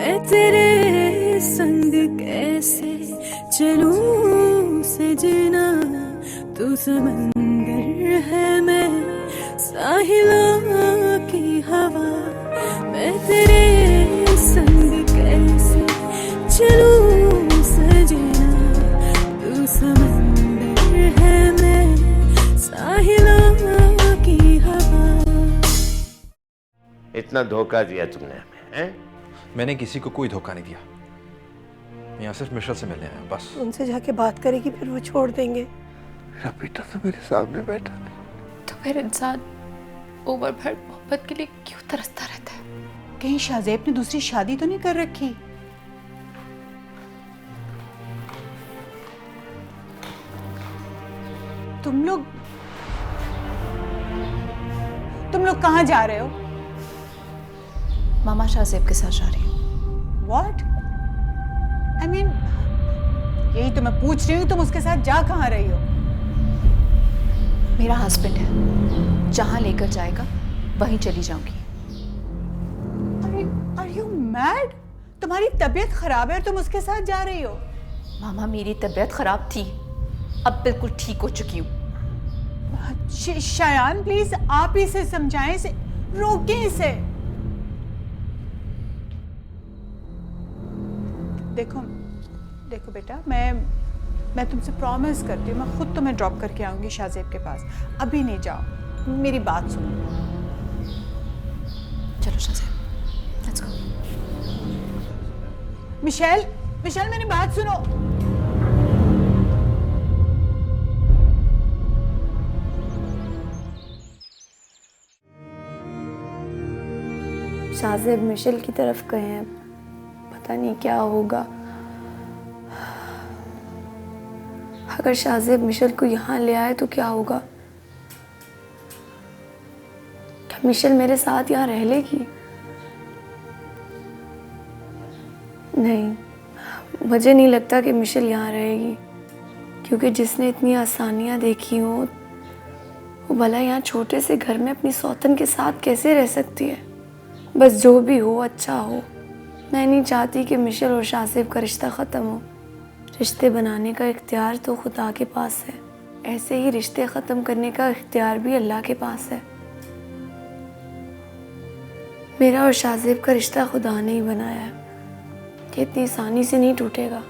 मैं तेरे संग कैसे चलूं सजना, तू समंदर है मैं साहिलों की हवा, मैं तेरे संग कैसे चलूं सजना, तू समंदर है मैं साहिलों की हवा। इतना धोखा दिया तुमने हमें, हैं? मैंने किसी को कोई धोखा नहीं दिया। मैं यहाँ सिर्फ मिशेल से मिलने आया हूँ, बस। उनसे जाके बात करेगी फिर वो छोड़ देंगे। मेरा बेटा तो मेरे सामने बैठा है। तो फिर इंसान ओवरबर्ड मोहब्बत के लिए क्यों तरसता रहता है? कहीं शाहजेब ने दूसरी शादी तो नहीं कर रखी? तुम लोग कहाँ जा रहे हो? मामा शाहजेब के साथ जा रही हूँ। What? I mean, यही तो मैं पूछ रही हूँ, तुम उसके साथ जा कहाँ रही हो? मेरा हस्बैंड है, जहाँ लेकर जाएगा वहीं चली जाऊंगी। Are you mad? तुम्हारी तबीयत खराब है और तुम उसके साथ जा रही हो? मामा मेरी तबीयत खराब थी, अब बिल्कुल ठीक हो चुकी हूँ। शायान प्लीज आप ही इसे समझाएं, इसे रोकें इसे। देखो बेटा, मैं तुमसे प्रॉमिस करती हूँ, मैं खुद तुम्हें ड्रॉप करके आऊंगी शाहजेब के पास। अभी नहीं जाओ, मेरी बात सुनो। चलो शाहजेब, लेट्स गो। मिशेल मेरी बात सुनो। शाहजेब मिशेल की तरफ गए हैं, पता नहीं क्या होगा। अगर शाहजेब मिशेल को यहाँ ले आए तो क्या होगा? क्या मिशेल मेरे साथ यहाँ रह लेगी? नहीं, मुझे नहीं लगता कि मिशेल यहाँ रहेगी, क्योंकि जिसने इतनी आसानियाँ देखी हो वो भला यहाँ छोटे से घर में अपनी सौतन के साथ कैसे रह सकती है? बस जो भी हो अच्छा हो। मैं नहीं चाहती कि मिशेल और शाहजेब का रिश्ता ख़त्म हो। रिश्ते बनाने का इख्तियार तो खुदा के पास है, ऐसे ही रिश्ते ख़त्म करने का इख्तियार भी अल्लाह के पास है। मेरा और शाहजेब का रिश्ता खुदा ने ही बनाया है कि इतनी आसानी से नहीं टूटेगा,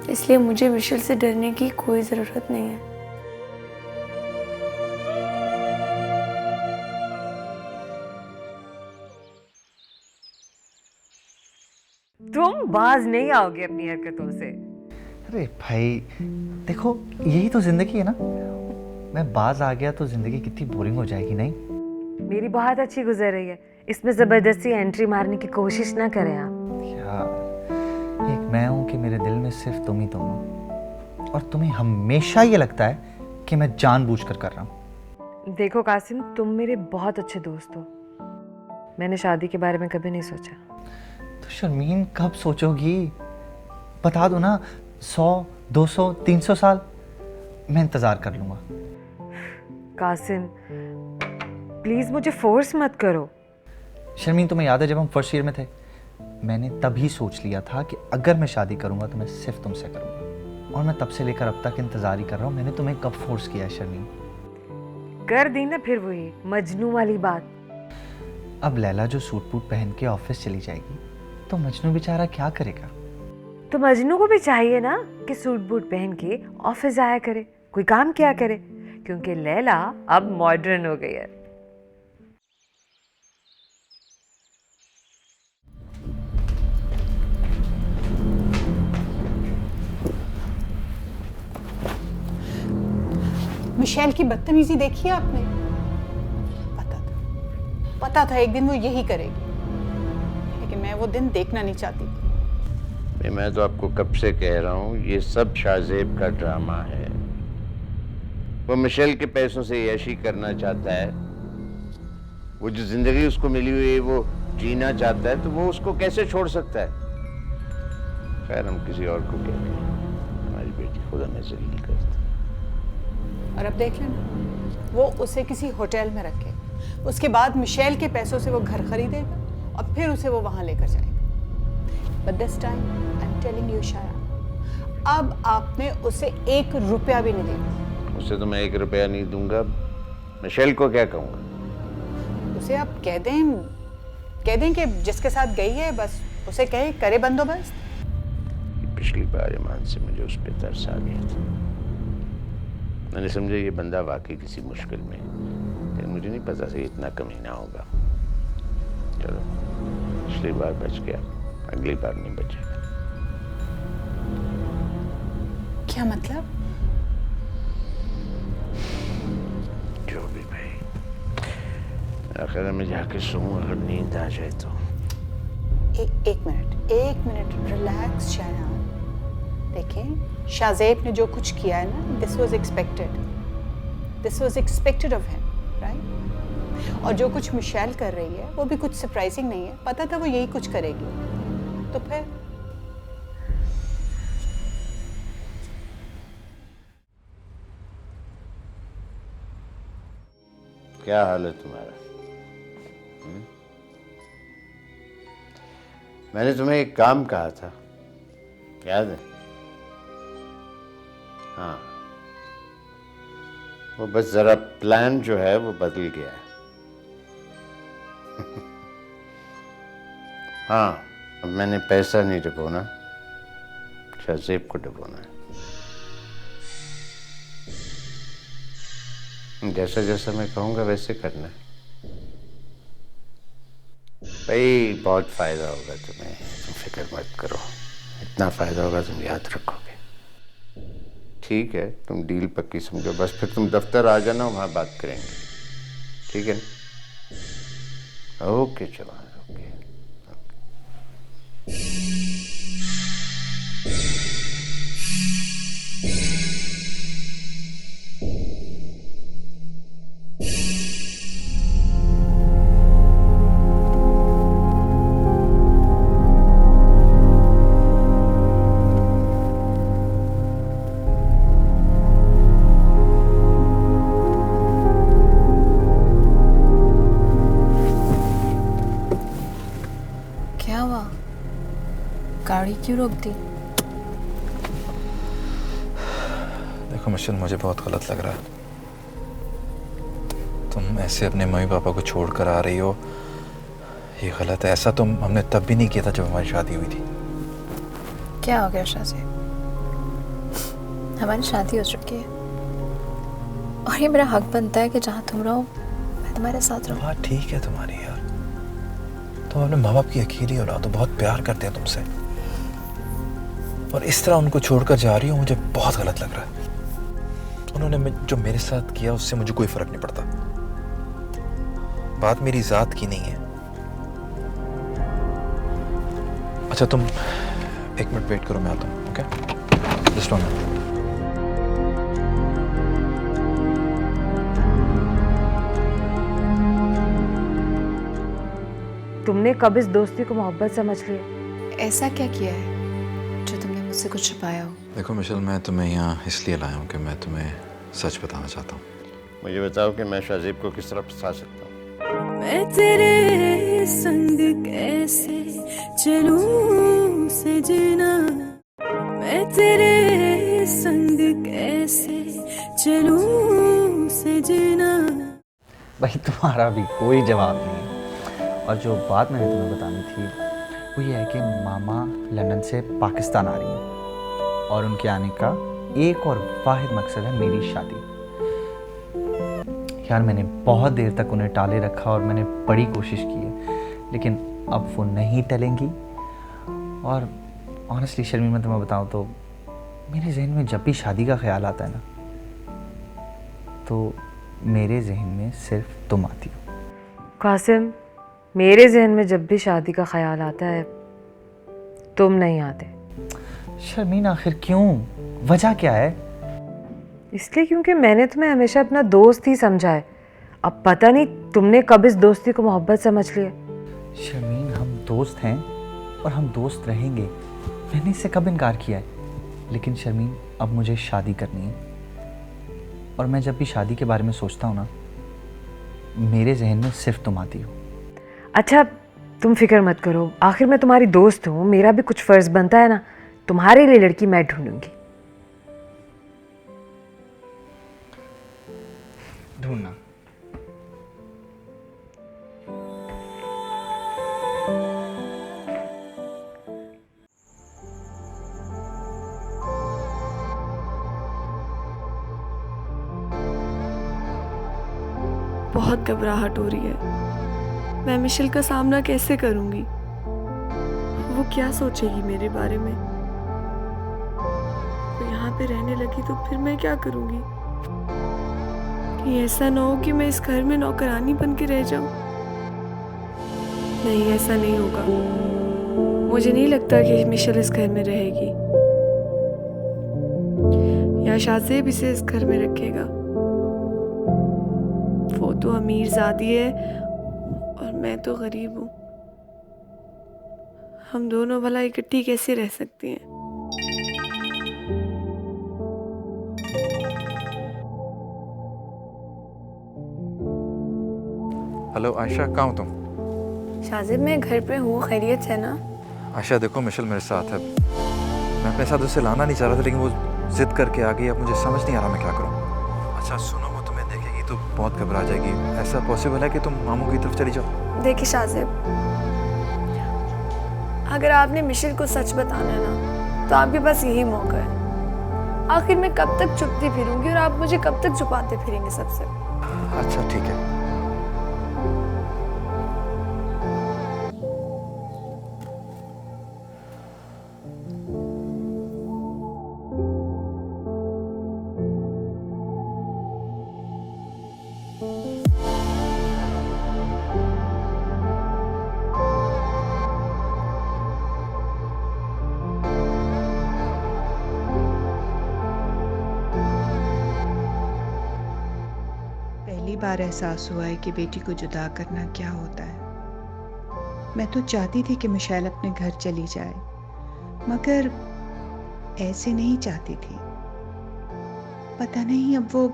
इसलिए मुझे मिशेल से डरने की कोई ज़रूरत नहीं है। तुम बाज नहीं आओगे अपनी हरकतों से। अरे भाई देखो, यही तो जिंदगी है ना। मैं बाज आ गया तो जिंदगी कितनी बोरिंग हो जाएगी। नहीं, मेरी बहुत अच्छी गुजर रही है, इसमें जबरदस्ती एंट्री मारने की कोशिश ना करें आप। यार, एक मैं हूं कि मेरे दिल में सिर्फ तुम ही तुम हो, और तुम्हें हमेशा ये लगता है कि मैं जानबूझकर कर रहा हूँ। देखो कासिम, तुम मेरे बहुत अच्छे दोस्त हो, मैंने शादी के बारे में कभी नहीं सोचा। तो शर्मीन कब सोचोगी? बता दो ना, 100, 200, 300 साल मैं इंतजार कर लूंगा। कासिम प्लीज मुझे फोर्स मत करो। शर्मीन, तुम्हें याद है जब हम फर्स्ट ईयर में थे, मैंने तभी सोच लिया था कि अगर मैं शादी करूंगा तो मैं सिर्फ तुमसे करूंगा, और मैं तब से लेकर अब तक इंतजार ही कर रहा हूँ। मैंने तुम्हें कब फोर्स किया है शर्मीन? कर दी ना फिर वही मजनू वाली बात। अब लैला जो सूट बूट पहन के ऑफिस चली जाएगी तो मजनू बेचारा क्या करेगा? तो मजनू को भी चाहिए ना कि सूट बूट पहन के ऑफिस आया करे, कोई काम किया करे, क्योंकि लैला अब मॉडर्न हो गई है। मिशेल की बदतमीजी देखी है आपने? पता था एक दिन वो यही करेगी, लेकिन मैं वो दिन देखना नहीं चाहती थी। मैं तो आपको कब से कह रहा हूँ, ये सब शाहजेब का ड्रामा है। वो मिशेल के पैसों से ऐशी करना चाहता है, वो जो जिंदगी उसको मिली हुई है वो जीना चाहता है, तो वो उसको कैसे छोड़ सकता है? खैर, हम किसी और को कहते हैं, हमारी बेटी खुदा ने जलील करती। और अब देख लेना, वो उसे किसी होटल में रखे, उसके बाद मिशेल के पैसों से वो घर खरीदेगा और फिर उसे वो वहाँ लेकर जाएगा। But this time I am telling you शाया, अब आपने उसे 1 रुपया भी नहीं देना। उसे तो मैं 1 रुपया नहीं दूंगा। मिशेल को क्या कहूँगा? उसे आप कह दें कि जिसके साथ गई है बस उसे कहे करे बंदोबस्त। पिछली बार ईमान से मुझे उस पर तरस आ गया था। मैंने समझा ये बंदा वाकई किसी मुश्किल में है, लेकिन मुझे नहीं पता था इतना कमीना होगा। चलो, पिछली बार बच गया, अगली बार नहीं बचेगा। क्या मतलब? जो भी भाई, आखिर में जाके सोऊं, अगर नींद आ जाए तो। एक मिनट रिलैक्स शाया। देखें, शाज़ेब ने जो कुछ किया है ना, this was expected of him, right? और जो कुछ मिशेल कर रही है वो भी कुछ सरप्राइजिंग नहीं है, पता था वो यही कुछ करेगी। तो फिर क्या हाल है तुम्हारा? मैंने तुम्हें एक काम कहा था, याद है? हाँ, वो बस जरा प्लान जो है वो बदल गया है। हाँ, अब मैंने पैसा नहीं डुबोना, शाज़ेब को डुबोना है। जैसा जैसा मैं कहूँगा वैसे करना है। भाई बहुत फायदा होगा तुम्हें, तुम फिक्र मत करो। इतना फायदा होगा तुम याद रखोगे। ठीक है, तुम डील पक्की समझो, बस फिर तुम दफ्तर आ जाना, वहाँ बात करेंगे। ठीक है? ओके चलो, ओके। क्या हुआ? गाड़ी क्यों रोक दी? देखो मिशेल, मुझे बहुत गलत लग रहा है। तुम ऐसे अपने मम्मी पापा को छोड़कर आ रही हो, ये गलत है। ऐसा तुम हमने तब भी नहीं किया था जब हमारी शादी हुई थी। क्या हो गया शाज़ेब? हमारी शादी हो चुकी है और ये मेरा हक बनता है कि जहाँ तुम रहो मैं तुम्हारे साथ रहूं। बात ठीक है तुम्हारी यार, तुम अपने माँ बाप की अकेली औलाद हो, बहुत प्यार करते हैं तुमसे, और इस तरह उनको छोड़कर जा रही हो, मुझे बहुत गलत लग रहा है। उन्होंने जो मेरे साथ किया उससे मुझे कोई फर्क नहीं पड़ता। बात मेरी जात की नहीं है। अच्छा तुम 1 मिनट वेट करो, मैं आता हूँ। Okay, just 1 minute. तुमने कब इस दोस्ती को मोहब्बत समझ लिया? ऐसा क्या किया है जो तुमने मुझसे कुछ छुपाया हो? देखो मिशेल, मैं तुम्हें यहाँ इसलिए लाया हूँ कि मैं तुम्हें सच बताना चाहता हूँ। मुझे बताओ कि मैं शाज़ेब को किस तरह फंसा सकता हूँ। मैं तेरे संग कैसे चलूं सजना, मैं तेरे संग कैसे चलूं सजना। भाई तुम्हारा भी कोई जवाब नहीं है। और जो बात मैंने तुम्हें बतानी थी वो ये है कि मामा लंदन से पाकिस्तान आ रही हैं और उनके आने का एक और वाहिद मकसद है मेरी शादी। यार मैंने बहुत देर तक उन्हें टाले रखा और मैंने बड़ी कोशिश की है, लेकिन अब वो नहीं टलेंगी। और ऑनेस्टली शर्मी, मैं तुम्हें बताऊं तो मेरे जहन में जब भी शादी का ख्याल आता है ना, तो मेरे जहन में सिर्फ तुम आती हो। कासिम, मेरे जहन में जब भी शादी का ख्याल आता है तुम नहीं आते। शर्मीन आखिर क्यों? वजह क्या है? इसलिए क्योंकि मैंने तुम्हें हमेशा अपना दोस्त ही समझा है। अब पता नहीं तुमने कब इस दोस्ती को मोहब्बत समझ लिया। शर्मीन, हम दोस्त हैं और हम दोस्त रहेंगे। मैंने इससे कब इनकार किया है? लेकिन शर्मीन, अब मुझे शादी करनी है और मैं जब भी शादी के बारे में सोचता हूँ ना, मेरे जहन में सिर्फ तुम आती हो। अच्छा, तुम फिक्र मत करो, आखिर मैं तुम्हारी दोस्त हूँ, मेरा भी कुछ फर्ज बनता है ना। तुम्हारे लिए लड़की मैं ढूंढूंगी। ढूंढना। बहुत घबराहट हो रही है। मैं मिशेल का सामना कैसे करूंगी? वो क्या सोचेगी मेरे बारे में? वो यहाँ पे रहने लगी तो फिर मैं क्या करूंगी? कहीं ऐसा ना हो कि मैं इस घर में नौकरानी बन के रह जाऊं। नहीं, ऐसा नहीं होगा। मुझे नहीं लगता कि मिशेल इस घर में रहेगी या शाज़ेब इसे इस घर में रखेगा। वो तो अमीरजादी है और मैं तो गरीब हूँ। हम दोनों भला इकट्ठी कैसे रह सकती हैं? हेलो आयशा, कहाँ हो तुम? शाज़ेब, मैं घर पे हूँ, खैरियत है ना? आयशा देखो, मिशेल मेरे साथ है। मैं अपने साथ उसे लाना नहीं चाह रहा था, लेकिन वो जिद करके आ गई। अब मुझे समझ नहीं आ रहा मैं क्या करूँ। अच्छा सुनो, वो तुम्हें देखेगी तो बहुत घबरा जाएगी। ऐसा पॉसिबल है कि तुम मामू की तरफ चली जाओ? देखिए शाज़ेब, अगर आपने मिशेल को सच बताना है ना, तो आपके पास यही मौका है। आखिर मैं कब तक छुपती फिरूंगी और आप मुझे कब तक छुपाते फिरेंगे सबसे? अच्छा ठीक है। पहली बार एहसास हुआ है कि बेटी को जुदा करना क्या होता है। मैं तो चाहती थी कि मिशेल अपने घर चली जाए, मगर ऐसे नहीं चाहती थी। पता नहीं अब वो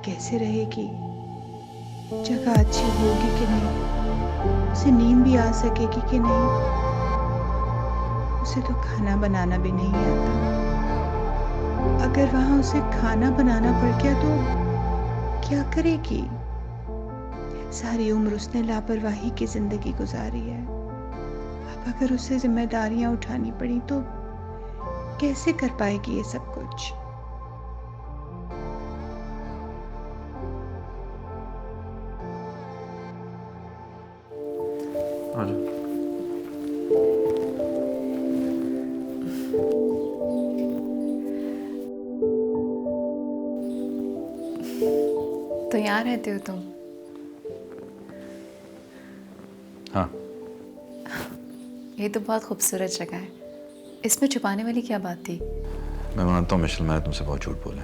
कैसे रहेगी, जगह अच्छी होगी कि नहीं, उसे नींद भी आ सकेगी कि नहीं। उसे तो खाना बनाना भी नहीं आता। अगर वहां उसे खाना बनाना पड़ गया तो क्या करेगी? सारी उम्र उसने लापरवाही की जिंदगी गुजारी है। अब अगर उसे जिम्मेदारियां उठानी पड़ी तो कैसे कर पाएगी ये सब कुछ? तो यहाँ रहते हो तुम? हाँ। ये तो बहुत खूबसूरत जगह है। इसमें छुपाने वाली क्या बात थी? मैं मानता हूँ मिशेल, मैंने तुमसे बहुत झूठ बोला,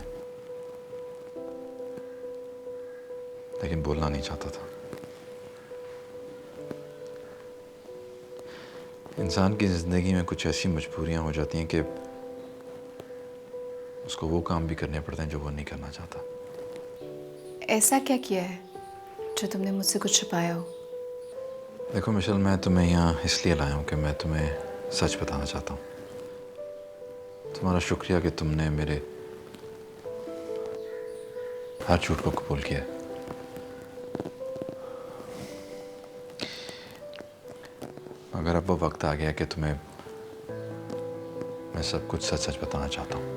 लेकिन बोलना नहीं चाहता था। इंसान की जिंदगी में कुछ ऐसी मजबूरियां हो जाती हैं कि उसको वो काम भी करने पड़ते हैं जो वो नहीं करना चाहता। ऐसा क्या किया है जो तुमने मुझसे कुछ छुपाया हो? देखो मिशेल, मैं तुम्हें यहाँ इसलिए लाया हूँ कि मैं तुम्हें सच बताना चाहता हूँ। तुम्हारा शुक्रिया कि तुमने मेरे हर झूठ को कबूल किया। मगर अब वो वक्त आ गया कि तुम्हें मैं सब कुछ सच सच बताना चाहता हूँ।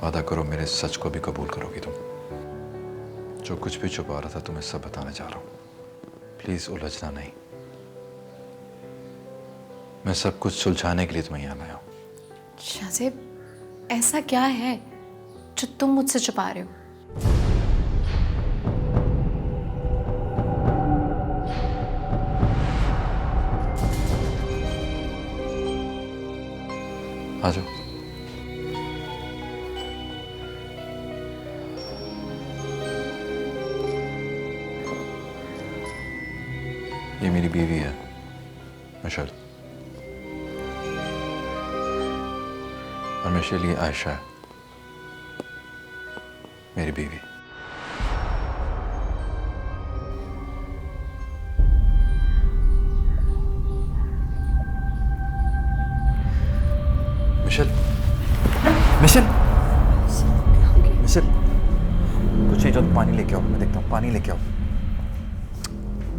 वादा करो मेरे सच को भी कबूल करोगी तुम। जो कुछ भी छुपा रहा था तुम्हें सब बताने जा रहा हूँ। प्लीज उलझना नहीं। मैं सब कुछ सुलझाने के लिए तुम्हें यहाँ लाया हूँ। शाज़ेब, ऐसा क्या है जो तुम मुझसे छुपा रहे हो? आ जाओ। ये मेरी बीवी है मिशेल, और मिशेल ये आयशा है मेरी बीवी। पानी लेके आओ, मैं देखता हूँ, पानी लेके आओ।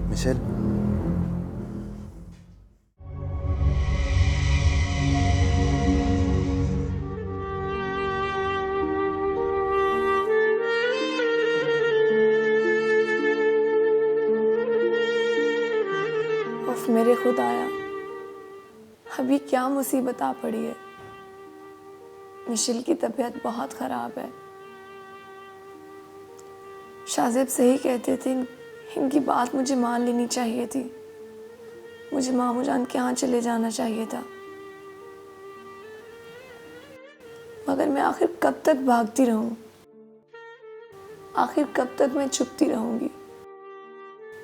मिशेल, उफ मेरे खुदाया, अभी क्या मुसीबत आ पड़ी है। मिशेल की तबीयत बहुत ख़राब है। शाहजेब सही कहते थे, इनकी बात मुझे मान लेनी चाहिए थी। मुझे मामू जान के यहाँ चले जाना चाहिए था। मगर मैं आखिर कब तक भागती रहूं? आखिर कब तक मैं छुपती रहूंगी?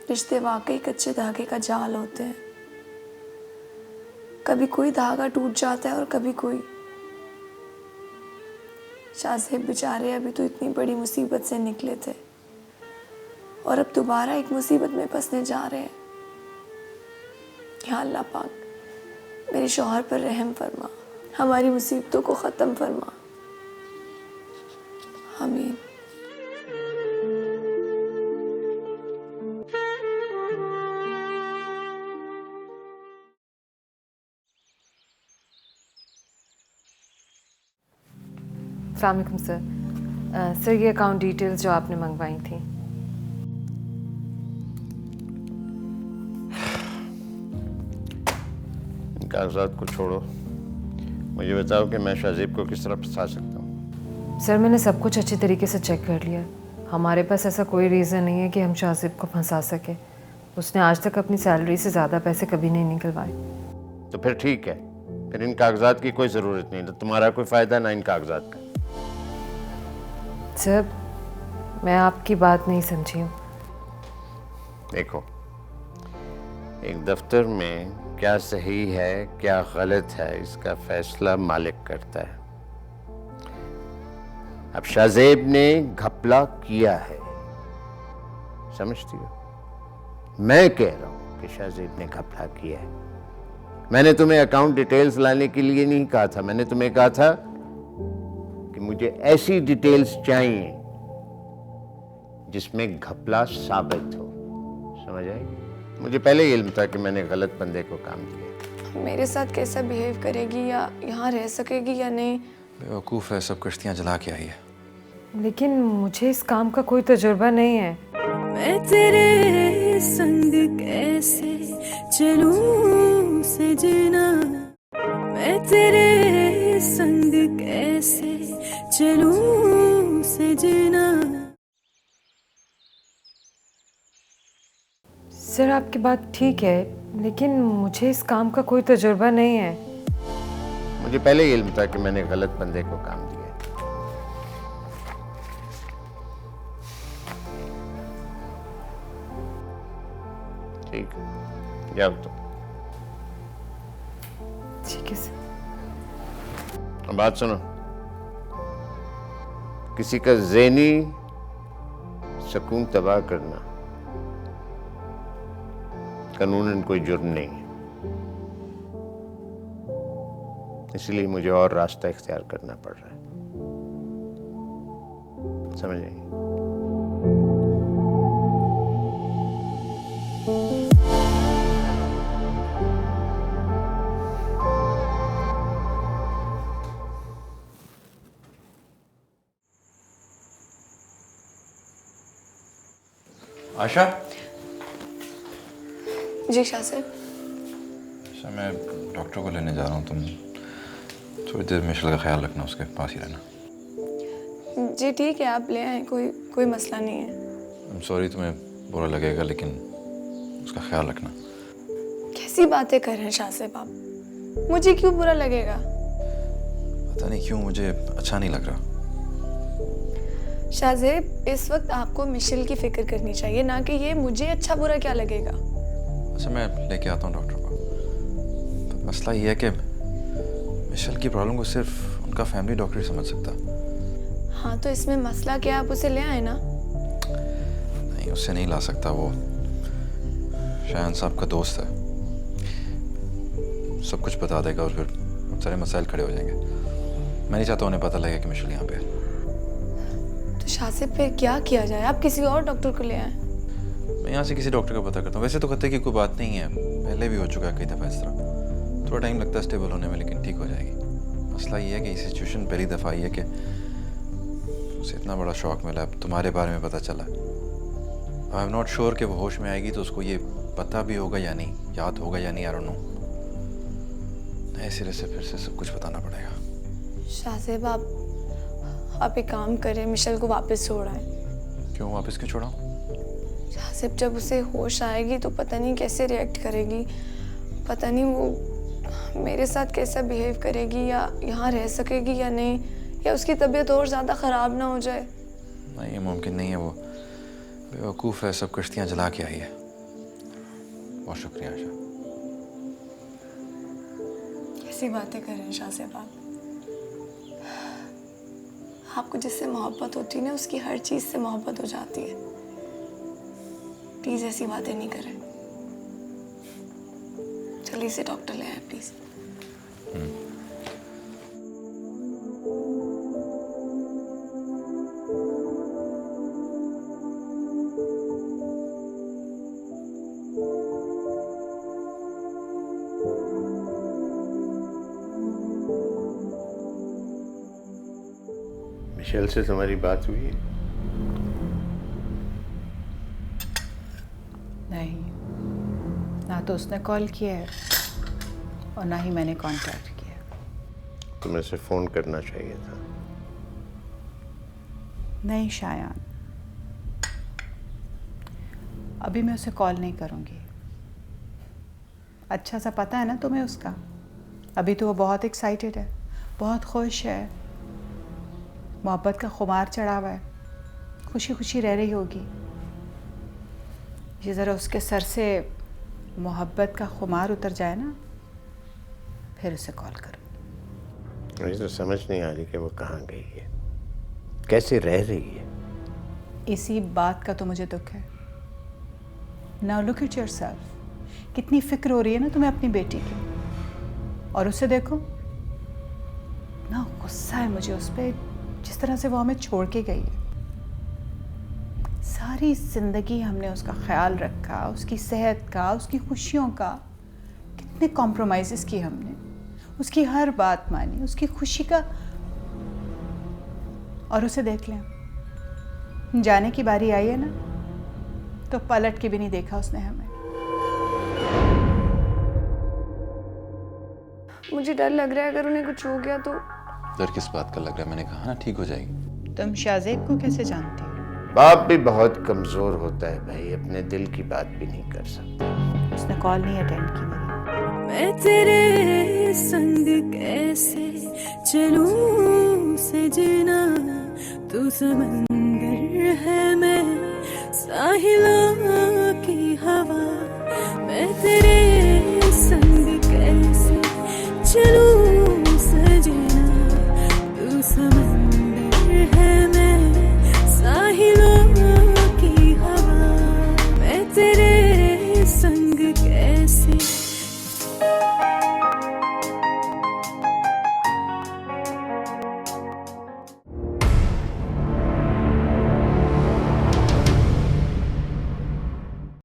रिश्ते वाकई कच्चे धागे का जाल होते हैं। कभी कोई धागा टूट जाता है और कभी कोई। शाहजेब बेचारे अभी तो इतनी बड़ी मुसीबत से निकले थे और अब दोबारा एक मुसीबत में फंसने जा रहे हैं। या अल्लाह पाक, मेरे शौहर पर रहम फरमा, हमारी मुसीबतों को ख़त्म फरमा। आमीन। अस्सलाम वालेकुम सर। सर ये अकाउंट डिटेल्स जो आपने मंगवाई थी। कागजात को छोड़ो, मुझे बताओ कि मैं शाहजेब को किस तरह फंसा सकता हूँ। सर मैंने सब कुछ अच्छी तरीके से चेक कर लिया। हमारे पास ऐसा कोई रीज़न नहीं है कि हम शाहजेब को फंसा सके। उसने आज तक अपनी सैलरी से ज़्यादा पैसे कभी नहीं निकलवाए। तो फिर ठीक है, फिर इन कागजात की कोई ज़रूरत नहीं। तो तुम्हारा कोई फ़ायदा ना इन कागजात का। सर मैं आपकी बात नहीं समझी हूँ। देखो, एक दफ्तर में क्या सही है क्या गलत है इसका फैसला मालिक करता है। अब शाहजेब ने घपला किया है, समझती हो? मैं कह रहा हूं कि शाहजेब ने घपला किया है। मैंने तुम्हें अकाउंट डिटेल्स लाने के लिए नहीं कहा था, मैंने तुम्हें कहा था कि मुझे ऐसी डिटेल्स चाहिए जिसमें घपला साबित हो। समझ आई? मुझे पहले ही इल्म था कि मैंने गलत बंदे को काम किया। मेरे साथ कैसा बिहेव करेगी या यहाँ रह सकेगी या नहीं? बेवकूफ़ है, सब कश्तियाँ जला के आई है। लेकिन मुझे इस काम का कोई तजुर्बा नहीं है। मैं तेरे संग कैसे चलूं सजना, मैं तेरे संग कैसे चलूं सजना। सर आपकी बात ठीक है, लेकिन मुझे इस काम का कोई तजुर्बा नहीं है। मुझे पहले ही इल्म था कि मैंने गलत बंदे को काम दिया। ठीक है, जाओ तो। ठीक है सर। अब बात सुनो, किसी का ज़हनी सुकून तबाह करना कानूनन कोई जुर्म नहीं है, इसलिए मुझे और रास्ता इख्तियार करना पड़ रहा है। समझ आई? आशा, जी शाहजेब। अच्छा मैं डॉक्टर को लेने जा रहा हूँ, तुम थोड़ी देर मिशेल का ख्याल रखना, उसके पास ही रहना। जी ठीक है, आप ले आए, कोई मसला नहीं है। सॉरी तुम्हें बुरा लगेगा, लेकिन उसका ख्याल रखना। कैसी बातें कर रहे हैं शाहजेब आप? मुझे क्यों बुरा लगेगा? पता नहीं क्यों मुझे अच्छा नहीं लग रहा। शाहजेब, इस वक्त आपको मिशेल की फिक्र करनी चाहिए, ना कि ये मुझे अच्छा बुरा क्या लगेगा। अच्छा मैं लेके आता हूँ डॉक्टर को। तो मसला ये है कि मिशेल की प्रॉब्लम को सिर्फ उनका फैमिली डॉक्टर ही समझ सकता। हाँ तो इसमें मसला क्या, आप उसे ले आए ना। नहीं, उससे नहीं ला सकता, वो शायन साहब का दोस्त है, सब कुछ बता देगा और फिर सारे मसाइल खड़े हो जाएंगे। मैं नहीं चाहता उन्हें पता लगे कि मिशेल यहाँ पे है। तो शासिब फिर क्या किया जाए? आप किसी और डॉक्टर को ले आए। मैं यहाँ से किसी डॉक्टर का पता करता हूँ। वैसे तो खतरे की कोई बात नहीं है, पहले भी हो चुका है कई दफ़ा इस तरह। थोड़ा टाइम लगता है स्टेबल होने में, लेकिन ठीक हो जाएगी। मसला ये है कि ये सिचुएशन पहली दफ़ा आई है कि उसे इतना बड़ा शॉक मिला, अब तुम्हारे बारे में पता चला। आई एम नॉट श्योर कि वो होश में आएगी तो उसको ये पता भी होगा या नहीं, याद होगा या नहीं, आई डोंट नो। नए सिरे से फिर से सब कुछ बताना पड़ेगा। शासिब आप एक काम करें, मिशेल को वापस छोड़ाएं। क्यों वापस क्यों छोड़ाऊँ? शासिब जब उसे होश आएगी तो पता नहीं कैसे रिएक्ट करेगी, पता नहीं वो मेरे साथ कैसा बिहेव करेगी, या यहाँ रह सकेगी या नहीं, या उसकी तबीयत और ज़्यादा ख़राब ना हो जाए। नहीं, ये मुमकिन नहीं है। वो बेवकूफ़ है, सब कश्तियाँ जला के आई है। बहुत शुक्रिया आशा। कैसी बातें कर रहे हैं शासिब आप? आपको जिससे मोहब्बत होती है ना, उसकी हर चीज़ से मोहब्बत हो जाती है। प्लीज़ ऐसी बातें नहीं करें। जल्दी से डॉक्टर ले आए प्लीज़। मिशेल से तुम्हारी बात हुई? नहीं, ना तो उसने कॉल किया है और ना ही मैंने कांटेक्ट किया। तुम्हें से फ़ोन करना चाहिए था। नहीं शायान, अभी मैं उसे कॉल नहीं करूँगी। अच्छा सा पता है ना तुम्हें उसका। अभी तो वो बहुत एक्साइटेड है, बहुत खुश है, मोहब्बत का खुमार चढ़ा हुआ है, खुशी खुशी रह रही होगी। ये ज़रा उसके सर से मोहब्बत का खुमार उतर जाए ना, फिर उसे कॉल करूँ। मुझे तो समझ नहीं आ रही कि वो कहाँ गई है, कैसे रह रही है। इसी बात का तो मुझे दुख है। नाउ लुक एट योरसेल्फ, कितनी फिक्र हो रही है ना तुम्हें अपनी बेटी की, और उसे देखो ना, गुस्सा है मुझे उस पर, जिस तरह से वो हमें छोड़ के गई है। सारी जिंदगी हमने उसका ख्याल रखा, उसकी सेहत का, उसकी खुशियों का, कितने कॉम्प्रोमाइज़ेस किए हमने, उसकी हर बात मानी, उसकी खुशी का, और उसे देख लें, जाने की बारी आई है ना, तो पलट के भी नहीं देखा उसने हमें। मुझे डर लग रहा है अगर उन्हें कुछ हो गया तो। डर किस बात का लग रहा है? मैंने कहा ना ठीक हो जाएगी। तुम शाहजेब को कैसे जानती हो? बाप भी बहुत कमजोर होता है भाई, अपने दिल की बात भी नहीं कर सकता। उसने कॉल नहीं अटेंड की मेरी। मैं तेरे संग कैसे चलूं सजना, तू समंदर है मैं साहिला की हवा।